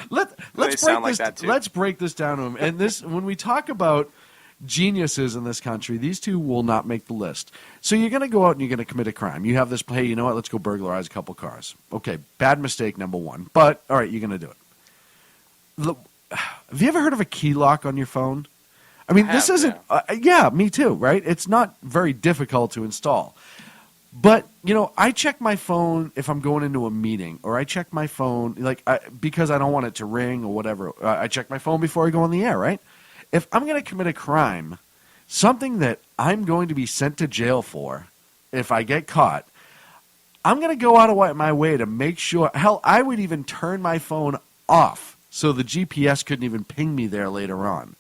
Let's break this down to him. And when we talk about geniuses in this country, these two will not make the list. So you're going to go out and you're going to commit a crime. You have this, hey, you know what? Let's go burglarize a couple cars. Okay, bad mistake, number one. But, all right, you're going to do it. Look, have you ever heard of a key lock on your phone? I mean, this isn't... Yeah, me too, right? It's not very difficult to install. But, I check my phone if I'm going into a meeting, or I check my phone, because I don't want it to ring or whatever. I check my phone before I go on the air, right? If I'm going to commit a crime, something that I'm going to be sent to jail for, if I get caught, I'm going to go out of my way to make sure. Hell, I would even turn my phone off so the GPS couldn't even ping me there later on.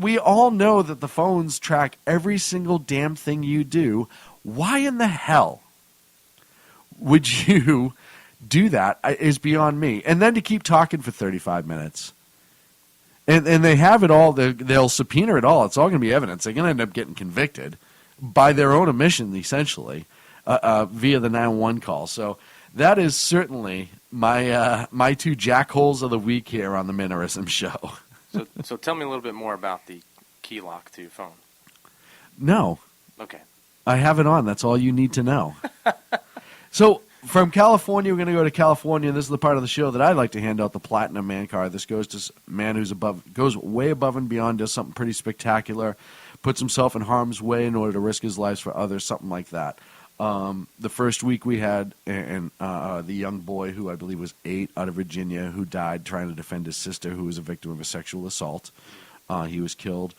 We all know that the phones track every single damn thing you do. Why in the hell would you do that is beyond me. And then to keep talking for 35 minutes. And they have it all. They'll subpoena it all. It's all going to be evidence. They're going to end up getting convicted by their own admission, essentially, via the 911 call. So that is certainly my two jackholes of the week here on the Mannerisms show. So tell me a little bit more about the key lock to your phone. No. Okay. I have it on. That's all you need to know. So from California, we're going to go to California. This is the part of the show that I like to hand out the Platinum Man card. This goes to a man who's goes way above and beyond, does something pretty spectacular, puts himself in harm's way in order to risk his life for others, something like that. The first week we had the young boy who I believe was 8 out of Virginia who died trying to defend his sister who was a victim of a sexual assault. He was killed.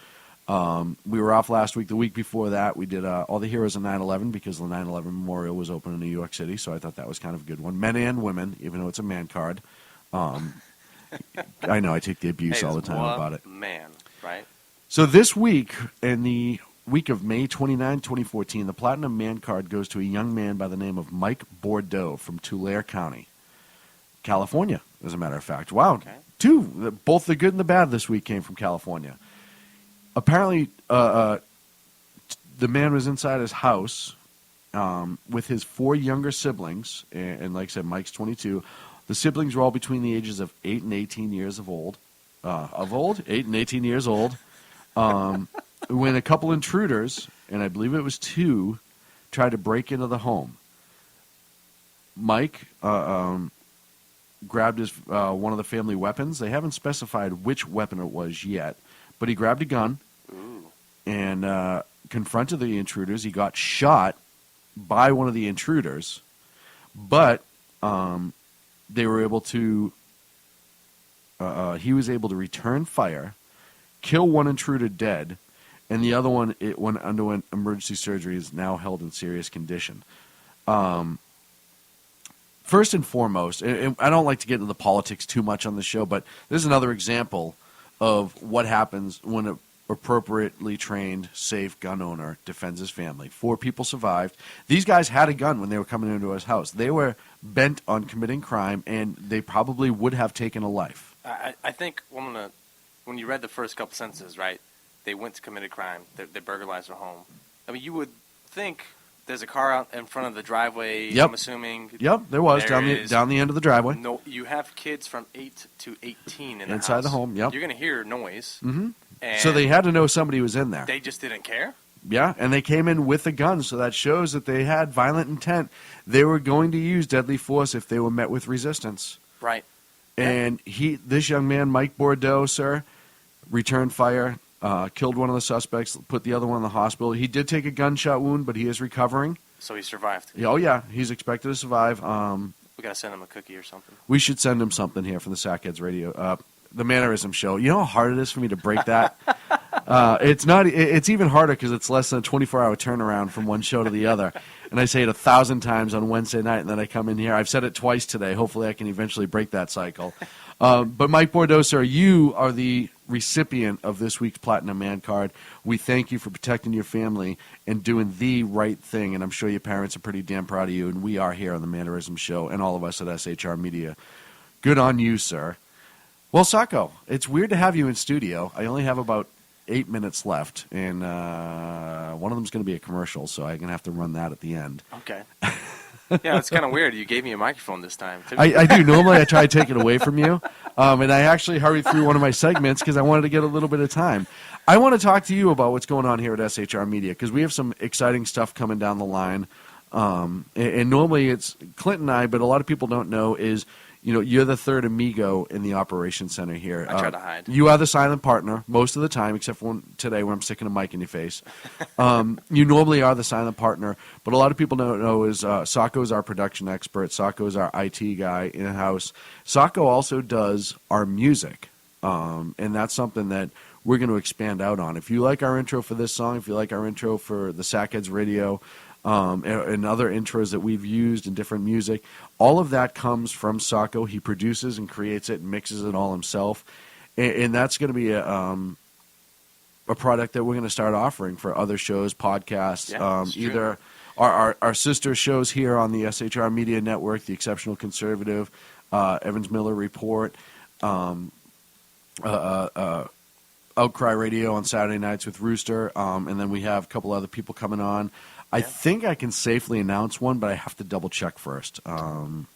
We were off last week. The week before that, we did All the Heroes of 9/11 because the 9/11 Memorial was open in New York City, so I thought that was kind of a good one. Men and women, even though it's a man card. I know I take the abuse all the time about it. Man, right? So this week, in the week of May 29, 2014, the Platinum Man card goes to a young man by the name of Mike Bordeaux from Tulare County, California, as a matter of fact. Wow. Okay. Both the good and the bad this week came from California. Apparently, the man was inside his house with his 4 younger siblings, and like I said, Mike's 22. The siblings were all between the ages of 8 and 18 years of old. 8 and 18 years old. When a couple intruders, and I believe it was 2, tried to break into the home. Mike grabbed his one of the family weapons. They haven't specified which weapon it was yet, but he grabbed a gun and confronted the intruders. He got shot by one of the intruders, but they were able to. He was able to return fire, kill one intruder dead, and the other one, it went underwent emergency surgery, is now held in serious condition. first and foremost, and I don't like to get into the politics too much on the show, but this is another example of what happens when an appropriately trained, safe gun owner defends his family. 4 people survived. These guys had a gun when they were coming into his house. They were bent on committing crime, and they probably would have taken a life. I think when you read the first couple sentences, right, they went to commit a crime. They burglarized their home. I mean, you would think there's a car out in front of the driveway, Yep. I'm assuming. Yep, there was There down the end of the driveway. No, you have kids from 8 to 18 in Inside the house. home, yep. You're going to hear noise. Mm-hmm. And So they had to know somebody was in there. They just didn't care? Yeah, and they came in with a gun, so that shows that they had violent intent. They were going to use deadly force if they were met with resistance. Right. And this young man, Mike Bordeaux, sir, returned fire, killed one of the suspects, put the other one in the hospital. He did take a gunshot wound, but he is recovering. So he survived. Oh, yeah, he's expected to survive. We got to send him a cookie or something. We should send him something here from the Sackheads Radio, the Mannerisms show. You know how hard it is for me to break that? It's even harder because it's less than a 24-hour turnaround from one show to the other. And I say it 1,000 times on Wednesday night, and then I come in here. I've said it twice today. Hopefully I can eventually break that cycle. But Mike Bordeaux, sir, you are the recipient of this week's Platinum Man card. We thank you for protecting your family and doing the right thing, and I'm sure your parents are pretty damn proud of you, and we are here on the Mannerisms show, and all of us at SHR Media. Good on you, sir. Well, Sacco, it's weird to have you in studio. I only have about 8 minutes left, and one of them is going to be a commercial, so I'm going to have to run that at the end. Okay. Yeah, it's kind of weird. You gave me a microphone this time. I do. Normally, I try to take it away from you, and I actually hurried through one of my segments because I wanted to get a little bit of time. I want to talk to you about what's going on here at SHR Media because we have some exciting stuff coming down the line. And normally it's Clint and I, but a lot of people don't know is, you're the third amigo in the operations center here. I try to hide. You are the silent partner most of the time, except for today when I'm sticking a mic in your face. You normally are the silent partner, but a lot of people don't know is Sacco is our production expert. Sacco is our IT guy in-house. Sacco also does our music, and that's something that we're going to expand out on. If you like our intro for this song, if you like our intro for the Sackheads Radio, and other intros that we've used in different music, all of that comes from Sacco. He produces and creates it and mixes it all himself. And that's going to be a product that we're going to start offering for other shows, podcasts, either our sister shows here on the SHR Media Network, The Exceptional Conservative, Evans Miller Report, Outcry Radio on Saturday nights with Rooster, and then we have a couple other people coming on. I think I can safely announce one, but I have to double check first, and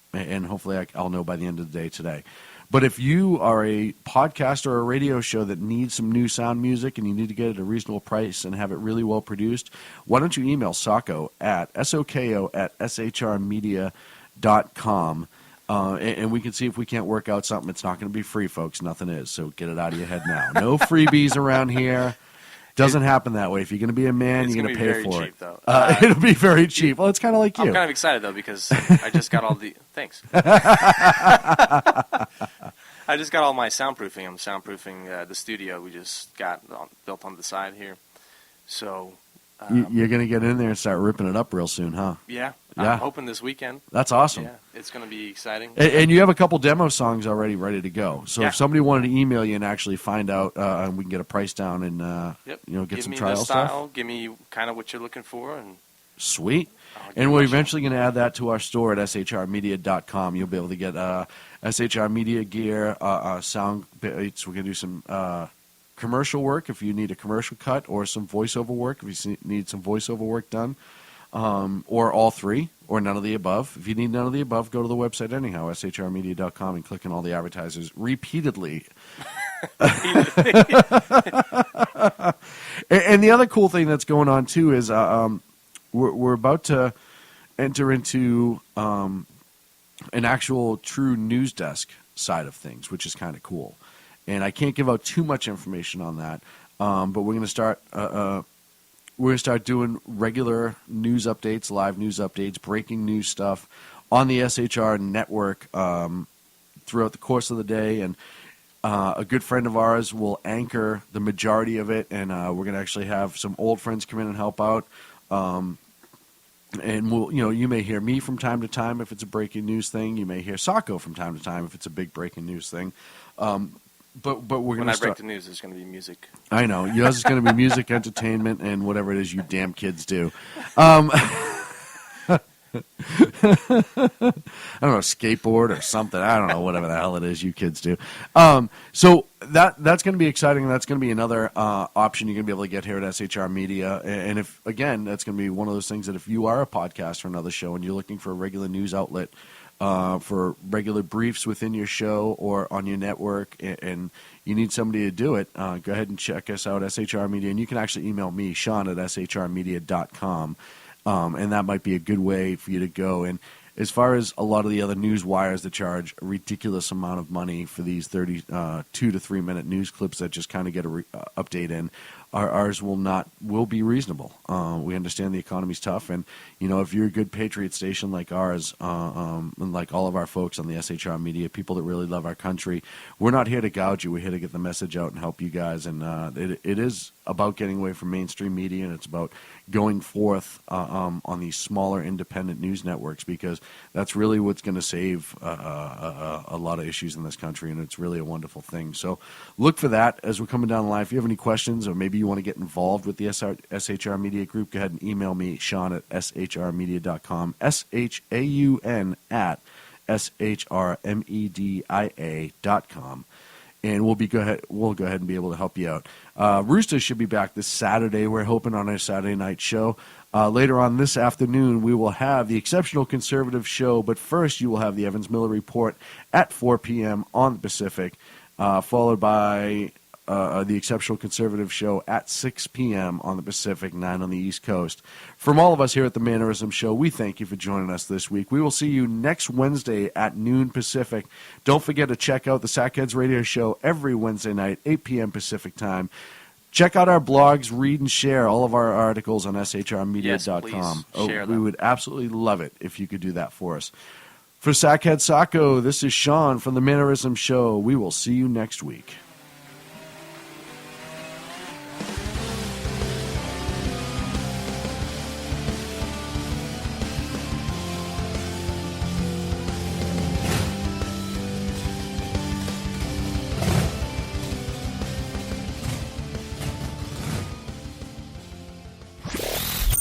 hopefully I'll know by the end of the day today. But if you are a podcast or a radio show that needs some new sound music and you need to get it at a reasonable price and have it really well produced, why don't you email Sacco at soko@shrmedia.com, and we can see if we can't work out something. It's not going to be free, folks. Nothing is, so get it out of your head now. No freebies around here. Doesn't happen that way. If you're going to be a man, you're going to pay for it. Though. It'll be very cheap. Well, it's kind of like you. I'm kind of excited, though, because I just got all the... Thanks. I just got all my soundproofing. I'm soundproofing the studio we just got built on the side here. So... you're going to get in there and start ripping it up real soon, huh? Yeah. Yeah. I'm hoping this weekend. That's awesome. Yeah, it's going to be exciting. And you have a couple demo songs already ready to go. So Yeah. if somebody wanted to email you and actually find out, and we can get a price down and get Give some me trial the style, stuff. give me kind of what you're looking for, and Sweet. I'll give And you we're my eventually going to add that to our store at shrmedia.com. You'll be able to get SHR Media gear, sound bits. We're going to do some commercial work if you need a commercial cut, or some voiceover work if you need some voiceover work done, or all three, or none of the above. If you need none of the above, go to the website anyhow, shrmedia.com, and click on all the advertisers repeatedly. And the other cool thing that's going on, too, is we're about to enter into an actual true news desk side of things, which is kind of cool. And I can't give out too much information on that, but we're going to start. We're going to start doing regular news updates, live news updates, breaking news stuff on the SHR network throughout the course of the day. And a good friend of ours will anchor the majority of it, and we're going to actually have some old friends come in and help out. And you may hear me from time to time if it's a breaking news thing. You may hear Sacco from time to time if it's a big breaking news thing. But we're going to When I break the news, there's going to be music. I know. Yours is going to be music, entertainment, and whatever it is you damn kids do. I don't know, skateboard or something. I don't know, whatever the hell it is you kids do. So that's going to be exciting. That's going to be another option you're going to be able to get here at SHR Media. And if, again, that's going to be one of those things that if you are a podcast or another show and you're looking for a regular news outlet for regular briefs within your show or on your network and you need somebody to do it, go ahead and check us out, SHR Media. And you can actually email me, Shaun at shrmedia.com. And that might be a good way for you to go. And as far as a lot of the other news wires that charge a ridiculous amount of money for these 2 to 3 minute news clips that just kind of get a update in, ours will be reasonable. We understand the economy's tough, and if you're a good patriot station like ours, and like all of our folks on the SHR Media, people that really love our country, we're not here to gouge you. We're here to get the message out and help you guys. And it is about getting away from mainstream media, and it's about going forth on these smaller independent news networks, because that's really what's going to save a lot of issues in this country, and it's really a wonderful thing. So look for that as we're coming down the line. If you have any questions, or maybe you want to get involved with the SHR Media Group, go ahead and email me, Shaun at shrmedia.com, SHAUN at shrmedia.com. And we'll go ahead and be able to help you out. Rooster should be back this Saturday. We're hoping on our Saturday night show. Later on this afternoon, we will have the Exceptional Conservative Show. But first, you will have the Evans Miller Report at 4 p.m. on the Pacific, followed by the Exceptional Conservative Show at 6 p.m. on the Pacific, 9 on the East Coast. From all of us here at the Mannerisms Show, we thank you for joining us this week. We will see you next Wednesday at noon Pacific. Don't forget to check out the Sackheads Radio Show every Wednesday night, 8 p.m. Pacific time. Check out our blogs, read and share all of our articles on shrmedia.com. Yes, share We them. would absolutely love it if you could do that for us. For Sackhead Sacco, this is Shaun from the Mannerisms Show. We will see you next week.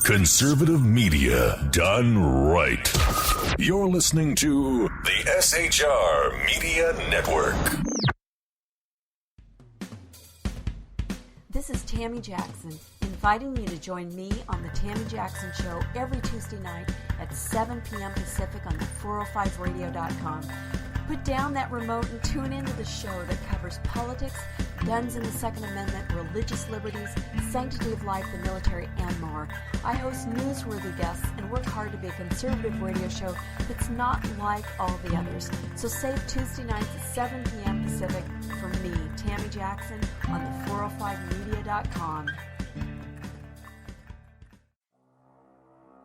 Conservative media done right. You're listening to the SHR Media Network. This is Tammy Jackson, inviting you to join me on the Tammy Jackson Show every Tuesday night at 7 p.m. Pacific on the 405radio.com. Put down that remote and tune into the show that covers politics, guns and the Second Amendment, religious liberties, sanctity of life, the military, and more. I host newsworthy guests and work hard to be a conservative radio show that's not like all the others. So save Tuesday nights at 7 p.m. Pacific for me, Tammy Jackson, on the 405media.com.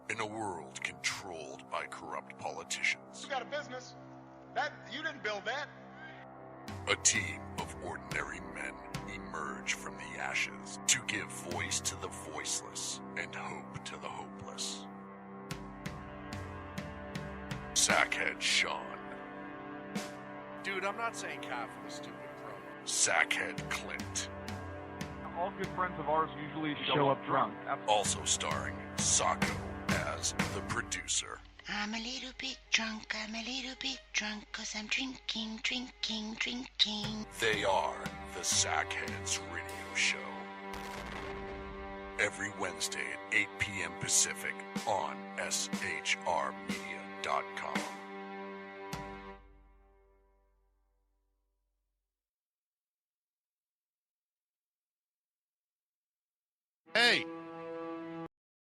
In a world controlled by corrupt politicians, You got a business. You didn't build that. a team of ordinary men emerge from the ashes to give voice to the voiceless and hope to the hopeless. Sackhead Shaun. Dude, I'm not saying cow for the stupid promo. Sackhead Clint. All good friends of ours usually show up drunk. Also starring Sacco as the producer. I'm a little bit drunk, 'cause I'm drinking. They are the Sackheads Radio Show. Every Wednesday at 8 p.m. Pacific on shrmedia.com. Hey,